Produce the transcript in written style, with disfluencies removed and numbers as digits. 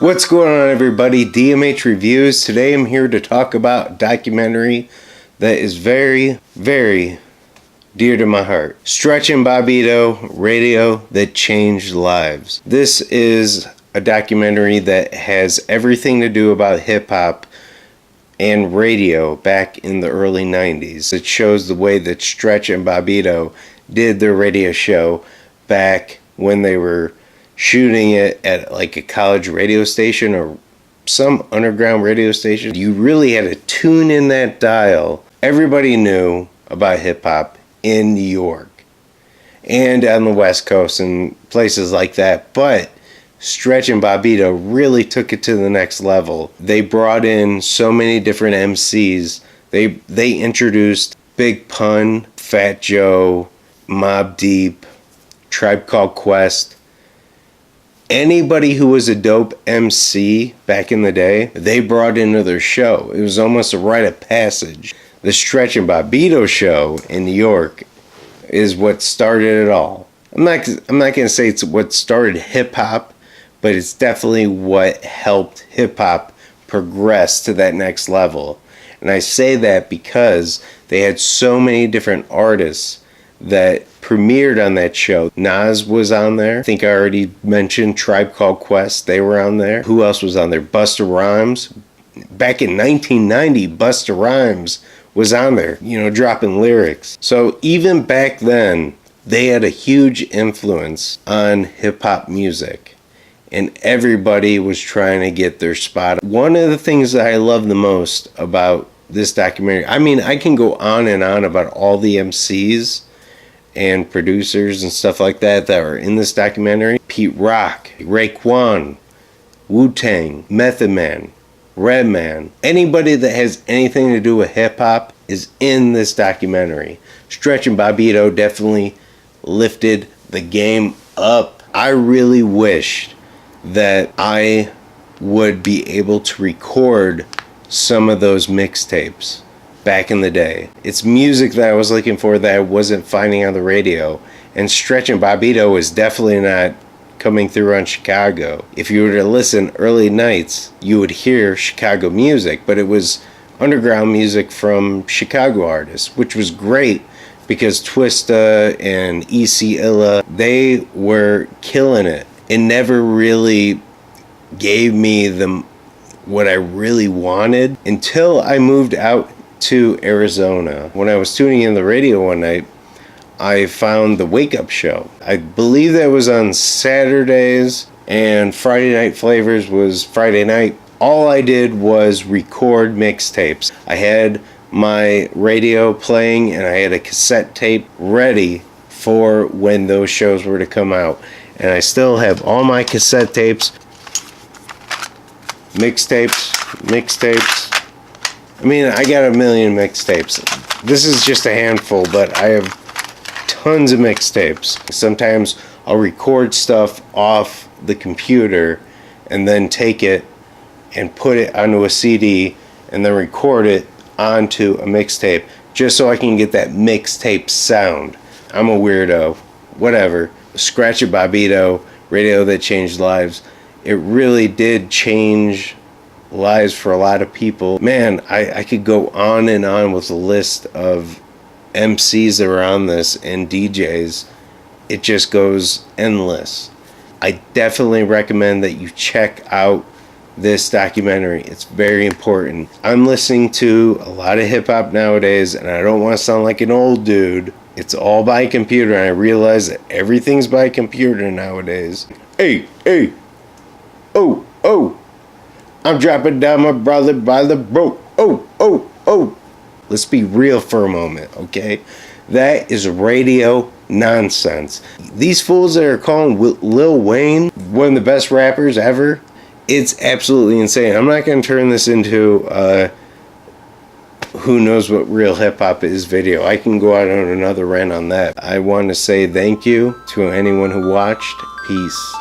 What's going on, everybody? DMHreviews. Today I'm here to talk about a documentary that is very, very dear to my heart. Stretch and Bobbito, Radio That Changed Lives. This is a documentary that has everything to do about hip-hop and radio back in the early 90s. It shows the way that Stretch and Bobbito did their radio show back when they were shooting it at like a college radio station or some underground radio station. You really had to tune in that dial. Everybody knew about hip-hop in New York and on the West Coast and places like that, but Stretch and Bobbito really took it to the next level. They brought in so many different MCs. They introduced Big Pun, Fat Joe, Mobb Deep, Tribe Called Quest. Anybody who was a dope MC back in the day, they brought into their show. It was almost a rite of passage. The Stretch and Bobbito show in New York is what started it all. I'm not going to say it's what started hip-hop, but it's definitely what helped hip-hop progress to that next level. And I say that because they had so many different artists that premiered on that show. Nas was on there. I think I already mentioned Tribe Called Quest. They were on there. Who else was on there? Busta Rhymes. Back in 1990, Busta Rhymes was on there, dropping lyrics. So even back then, they had a huge influence on hip-hop music. And everybody was trying to get their spot. One of the things that I love the most about this documentary, I can go on and on about all the MCs and producers and stuff like that were in this documentary. Pete Rock, Raekwon, Wu-Tang, Method Man, Redman. Anybody that has anything to do with hip-hop is in this documentary. Stretch and Bobbito definitely lifted the game up. I really wished that I would be able to record some of those mixtapes back in the day. It's music that I was looking for that I wasn't finding on the radio. And Stretch and Bobbito was definitely not coming through on Chicago. If you were to listen early nights, you would hear Chicago music, but it was underground music from Chicago artists, which was great because Twista and E.C. Illa, they were killing it. It never really gave me what I really wanted until I moved out to Arizona. When I was tuning in the radio one night, I found the Wake Up Show. I believe that was on Saturdays, and Friday Night Flavors was Friday night. All I did was record mixtapes. I had my radio playing and I had a cassette tape ready for when those shows were to come out. And I still have all my cassette tapes, mixtapes. I got a million mixtapes. This is just a handful, but I have tons of mixtapes. Sometimes I'll record stuff off the computer and then take it and put it onto a CD and then record it onto a mixtape just so I can get that mixtape sound. I'm a weirdo. Whatever. Stretch and Bobbito, Radio That Changed Lives. It really did change lives for a lot of people. Man, I could go on and on with a list of MCs that were on this and DJs. It just goes endless. I definitely recommend that you check out this documentary. It's very important. I'm listening to a lot of hip-hop nowadays, and I don't want to sound like an old dude. It's all by computer, and I realize that everything's by computer nowadays. Hey, oh, I'm dropping down my brother by the boat. Oh. Let's be real for a moment, okay? That is radio nonsense. These fools that are calling Lil Wayne one of the best rappers ever, it's absolutely insane. I'm not going to turn this into who knows what real hip-hop is video. I can go out on another rant on that. I want to say thank you to anyone who watched. Peace.